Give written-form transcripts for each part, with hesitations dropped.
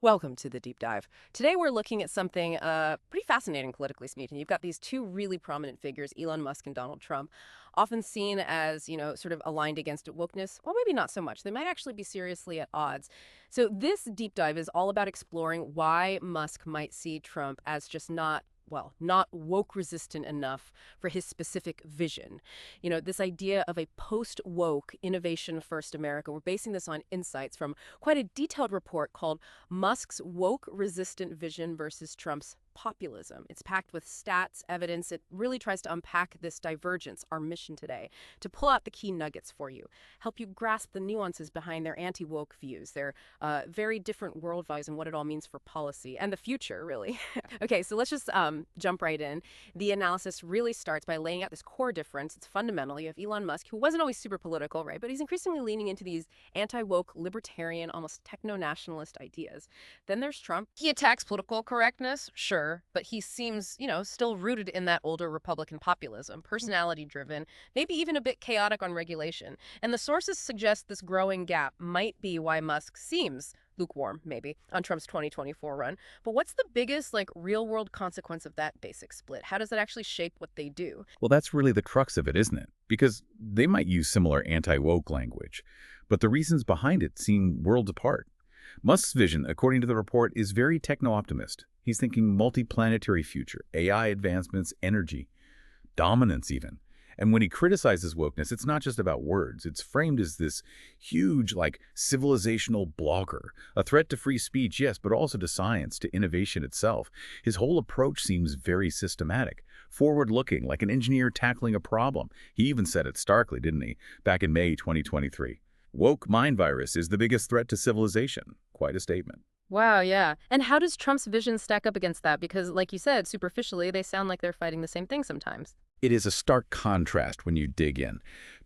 Welcome to the deep dive. Today we're looking at something pretty fascinating politically speaking. You've got these two really prominent figures, Elon Musk and Donald Trump, often seen as, sort of aligned against wokeness. Well, maybe not so much. They might actually be seriously at odds. So this deep dive is all about exploring why Musk might see Trump as just not woke resistant enough for his specific vision. This idea of a post woke, innovation first America. We're basing this on insights from quite a detailed report called Musk's Woke Resistant Vision versus Trump's Populism. It's packed with stats, evidence. It really tries to unpack this divergence, our mission today, to pull out the key nuggets for you, help you grasp the nuances behind their anti woke views, their very different worldviews, and what it all means for policy and the future, really. Okay, so let's just jump right in. The analysis really starts by laying out this core difference. It's fundamentally of Elon Musk, who wasn't always super political, right? But he's increasingly leaning into these anti-woke, libertarian, almost techno-nationalist ideas. Then there's Trump. He attacks political correctness, sure, but he seems, still rooted in that older Republican populism, personality-driven, maybe even a bit chaotic on regulation. And the sources suggest this growing gap might be why Musk seems lukewarm, maybe, on Trump's 2024 run. But what's the biggest, real-world consequence of that basic split? How does that actually shape what they do? Well, that's really the crux of it, isn't it? Because they might use similar anti-woke language, but the reasons behind it seem worlds apart. Musk's vision, according to the report, is very techno-optimist. He's thinking multi-planetary future, AI advancements, energy, dominance even. And when he criticizes wokeness, it's not just about words. It's framed as this huge, civilizational blocker, a threat to free speech, yes, but also to science, to innovation itself. His whole approach seems very systematic, forward-looking, like an engineer tackling a problem. He even said it starkly, didn't he, back in May 2023. Woke mind virus is the biggest threat to civilization. Quite a statement. Wow, yeah. And how does Trump's vision stack up against that? Because, like you said, superficially, they sound like they're fighting the same thing sometimes. It is a stark contrast when you dig in.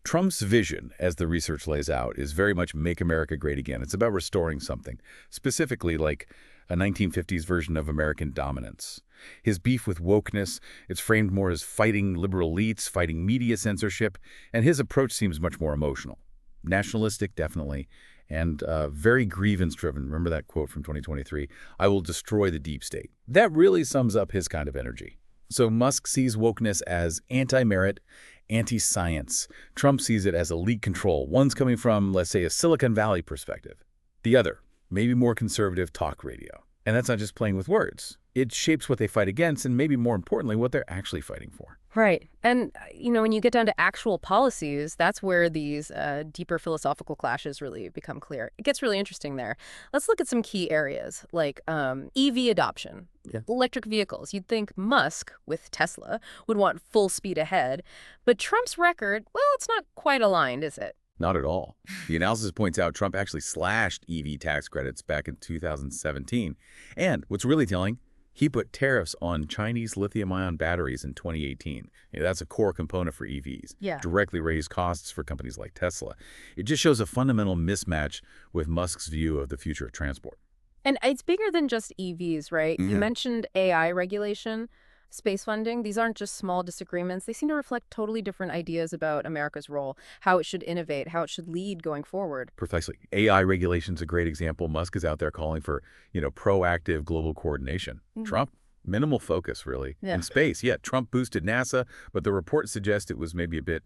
Trump's vision, as the research lays out, is very much make America great again. It's about restoring something, specifically like a 1950s version of American dominance. His beef with wokeness, it's framed more as fighting liberal elites, fighting media censorship, and his approach seems much more emotional. Nationalistic, definitely, and very grievance-driven. Remember that quote from 2023, "I will destroy the deep state." That really sums up his kind of energy. So Musk sees wokeness as anti-merit, anti-science. Trump sees it as elite control. One's coming from, let's say, a Silicon Valley perspective. The other, maybe more conservative talk radio. And that's not just playing with words. It shapes what they fight against and maybe more importantly, what they're actually fighting for. Right. And, when you get down to actual policies, that's where these deeper philosophical clashes really become clear. It gets really interesting there. Let's look at some key areas like EV adoption, electric vehicles. You'd think Musk, with Tesla, would want full speed ahead. But Trump's record, well, it's not quite aligned, is it? Not at all. The analysis points out Trump actually slashed EV tax credits back in 2017. And what's really telling, he put tariffs on Chinese lithium-ion batteries in 2018. That's a core component for EVs. Yeah. Directly raised costs for companies like Tesla. It just shows a fundamental mismatch with Musk's view of the future of transport. And it's bigger than just EVs, right? You mentioned AI regulation, space funding. These aren't just small disagreements. They seem to reflect totally different ideas about America's role, how it should innovate, how it should lead going forward. Precisely. AI regulation's a great example. Musk is out there calling for, proactive global coordination. Trump, minimal focus, really. Yeah. In space, yeah, Trump boosted NASA, but the report suggests it was maybe a bit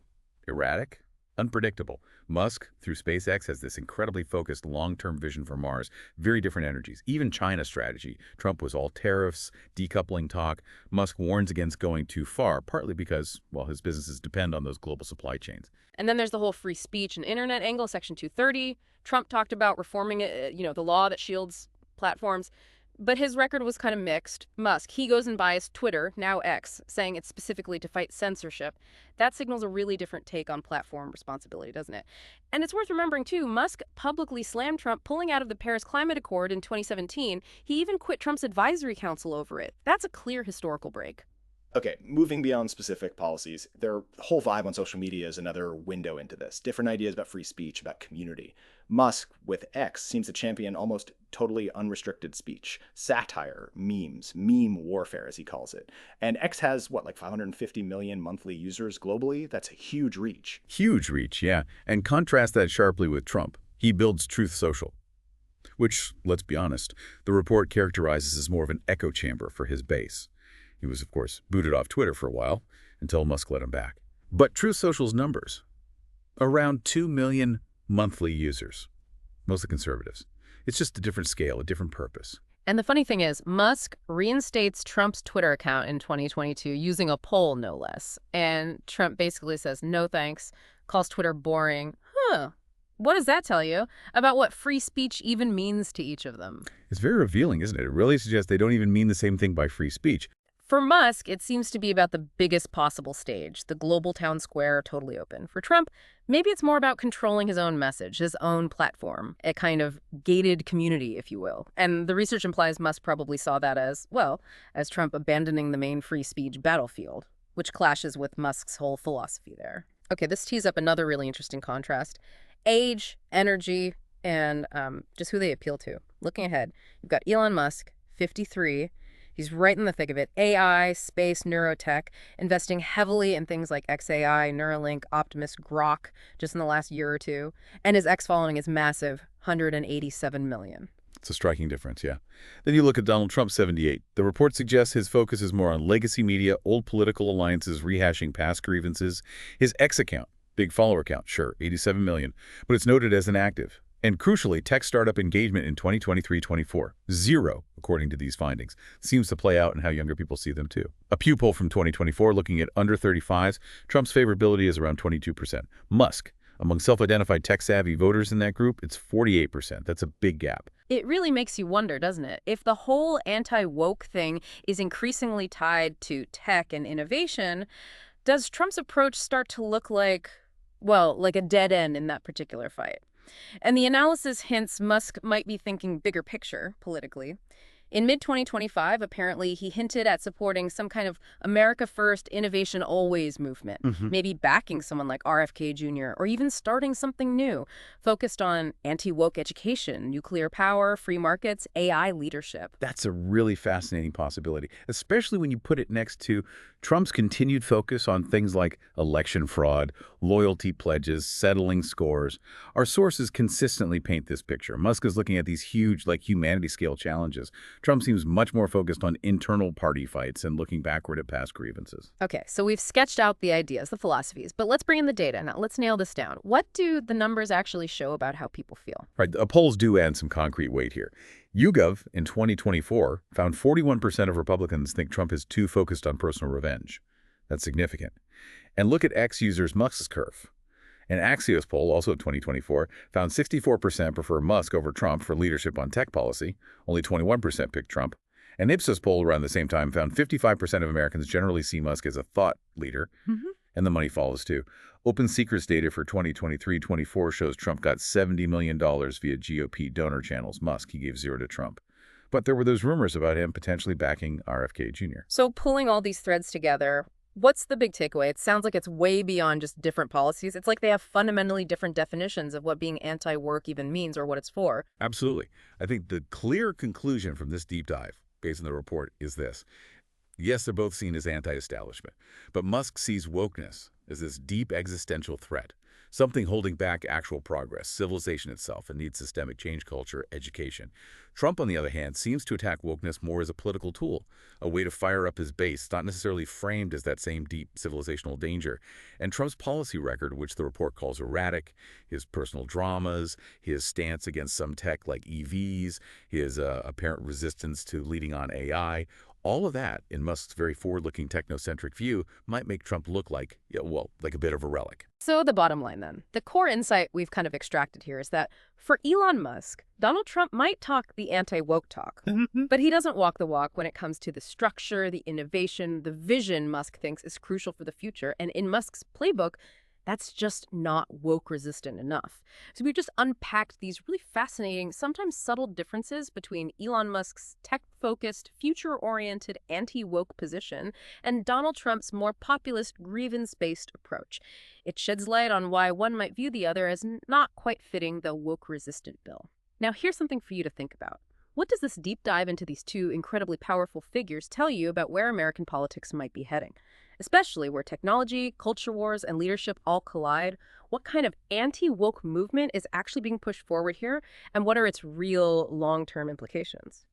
erratic, unpredictable. Musk, through SpaceX, has this incredibly focused long-term vision for Mars, very different energies. Even China's strategy. Trump was all tariffs, decoupling talk. Musk warns against going too far, partly because, well, his businesses depend on those global supply chains. And then there's the whole free speech and internet angle, Section 230. Trump talked about reforming it, the law that shields platforms. But his record was kind of mixed. Musk, he goes and buys Twitter, now X, saying it's specifically to fight censorship. That signals a really different take on platform responsibility, doesn't it? And it's worth remembering, too, Musk publicly slammed Trump pulling out of the Paris Climate Accord in 2017. He even quit Trump's advisory council over it. That's a clear historical break. Okay, moving beyond specific policies, their whole vibe on social media is another window into this. Different ideas about free speech, about community. Musk, with X, seems to champion almost totally unrestricted speech, satire, memes, meme warfare, as he calls it. And X has, 550 million monthly users globally? That's a huge reach. Huge reach, yeah. And contrast that sharply with Trump. He builds Truth Social. which, let's be honest, the report characterizes as more of an echo chamber for his base. He was, of course, booted off Twitter for a while until Musk let him back. But Truth Social's numbers, around 2 million monthly users, mostly conservatives. It's just a different scale, a different purpose. And the funny thing is, Musk reinstates Trump's Twitter account in 2022 using a poll, no less. And Trump basically says, no thanks, calls Twitter boring. What does that tell you about what free speech even means to each of them? It's very revealing, isn't it? It really suggests they don't even mean the same thing by free speech. For Musk, it seems to be about the biggest possible stage, the global town square totally open. For Trump, maybe it's more about controlling his own message, his own platform, a kind of gated community, if you will. And the research implies Musk probably saw that as, well, as Trump abandoning the main free speech battlefield, which clashes with Musk's whole philosophy there. Okay, this tees up another really interesting contrast. Age, energy, and just who they appeal to. Looking ahead, you've got Elon Musk, 53. He's right in the thick of it. AI, space, neurotech, investing heavily in things like XAI, Neuralink, Optimus, Grok, just in the last year or two. And his X following is massive, 187 million. It's a striking difference, yeah. Then you look at Donald Trump, 78. The report suggests his focus is more on legacy media, old political alliances, rehashing past grievances. His X account, big follower count, sure, 87 million, but it's noted as inactive. And crucially, tech startup engagement in 2023-24, 0, according to these findings. Seems to play out in how younger people see them, too. A Pew poll from 2024 looking at under 35s, Trump's favorability is around 22%. Musk, among self-identified tech-savvy voters in that group, it's 48%. That's a big gap. It really makes you wonder, doesn't it? If the whole anti-woke thing is increasingly tied to tech and innovation, does Trump's approach start to look like, well, like a dead end in that particular fight? And the analysis hints Musk might be thinking bigger picture politically. In mid-2025, apparently, he hinted at supporting some kind of America First, Innovation Always movement, maybe backing someone like RFK Jr., or even starting something new, focused on anti-woke education, nuclear power, free markets, AI leadership. That's a really fascinating possibility, especially when you put it next to Trump's continued focus on things like election fraud, loyalty pledges, settling scores. Our sources consistently paint this picture. Musk is looking at these huge, like humanity-scale challenges. Trump seems much more focused on internal party fights and looking backward at past grievances. Okay, so we've sketched out the ideas, the philosophies, but let's bring in the data. Now, let's nail this down. What do the numbers actually show about how people feel? Right, polls do add some concrete weight here. YouGov in 2024 found 41% of Republicans think Trump is too focused on personal revenge. That's significant. And look at X users' Musk's curve. An Axios poll, also in 2024, found 64% prefer Musk over Trump for leadership on tech policy. Only 21% picked Trump. An Ipsos poll around the same time found 55% of Americans generally see Musk as a thought leader. And the money follows, too. Open Secrets data for 2023-24 shows Trump got $70 million via GOP donor channels. Musk, he gave 0 to Trump. But there were those rumors about him potentially backing RFK Jr. So pulling all these threads together, what's the big takeaway? It sounds like it's way beyond just different policies. It's like they have fundamentally different definitions of what being anti-work even means or what it's for. Absolutely. I think the clear conclusion from this deep dive, based on the report, is this. Yes, they're both seen as anti-establishment, but Musk sees wokeness as this deep existential threat, something holding back actual progress, civilization itself, and needs systemic change culture, education. Trump, on the other hand, seems to attack wokeness more as a political tool, a way to fire up his base, not necessarily framed as that same deep civilizational danger. And Trump's policy record, which the report calls erratic, his personal dramas, his stance against some tech like EVs, his apparent resistance to leading on AI, all of that, in Musk's very forward-looking technocentric view, might make Trump look like, well, like a bit of a relic. So the bottom line then, the core insight we've kind of extracted here is that for Elon Musk, Donald Trump might talk the anti-woke talk, but he doesn't walk the walk when it comes to the structure, the innovation, the vision Musk thinks is crucial for the future. And in Musk's playbook, that's just not woke resistant enough. So we've just unpacked these really fascinating, sometimes subtle differences between Elon Musk's tech-focused, future-oriented, anti-woke position and Donald Trump's more populist, grievance-based approach. It sheds light on why one might view the other as not quite fitting the woke-resistant bill. Now, here's something for you to think about. What does this deep dive into these two incredibly powerful figures tell you about where American politics might be heading? Especially where technology, culture wars, and leadership all collide, What kind of anti-woke movement is actually being pushed forward here, and what are its real long-term implications?